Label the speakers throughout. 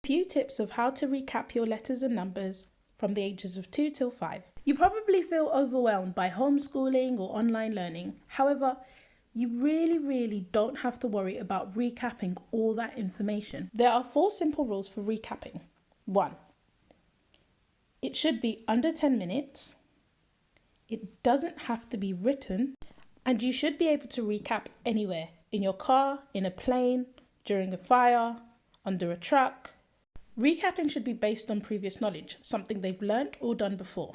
Speaker 1: few tips of how to recap your letters and numbers from the ages of 2 till 5. You probably feel overwhelmed by homeschooling or online learning. However, you really don't have to worry about recapping all that information. There are 4 simple rules for recapping. 1. It should be under 10 minutes. It doesn't have to be written. And you should be able to recap anywhere. In your car, in a plane, during a fire, under a truck. Recapping should be based on previous knowledge, something they've learnt or done before.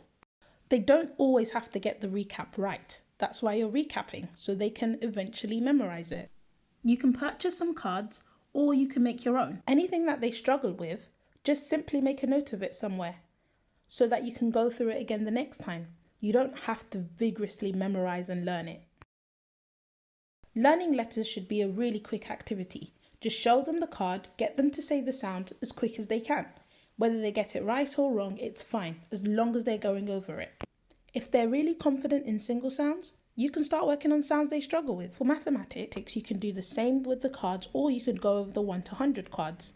Speaker 1: They don't always have to get the recap right. That's why you're recapping, so they can eventually memorize it. You can purchase some cards or you can make your own. Anything that they struggle with, just simply make a note of it somewhere so that you can go through it again the next time. You don't have to vigorously memorize and learn it. Learning letters should be a really quick activity. Just show them the card, get them to say the sound as quick as they can. Whether they get it right or wrong, it's fine, as long as they're going over it. If they're really confident in single sounds, you can start working on sounds they struggle with. For mathematics, you can do the same with the cards, or you could go over the 1 to 100 cards.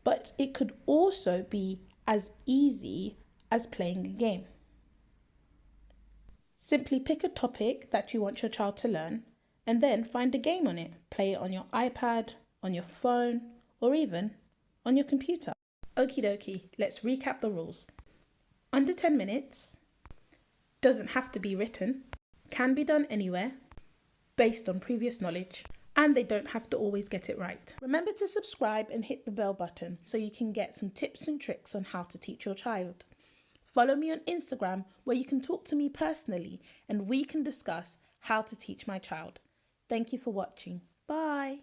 Speaker 1: But it could also be as easy as playing a game. Simply pick a topic that you want your child to learn, and then find a game on it. Play it on your iPad, on your phone, or even on your computer. Okie dokie, let's recap the rules. Under 10 minutes, doesn't have to be written, can be done anywhere, based on previous knowledge, and they don't have to always get it right. Remember to subscribe and hit the bell button so you can get some tips and tricks on how to teach your child. Follow me on Instagram where you can talk to me personally and we can discuss how to teach my child. Thank you for watching. Bye.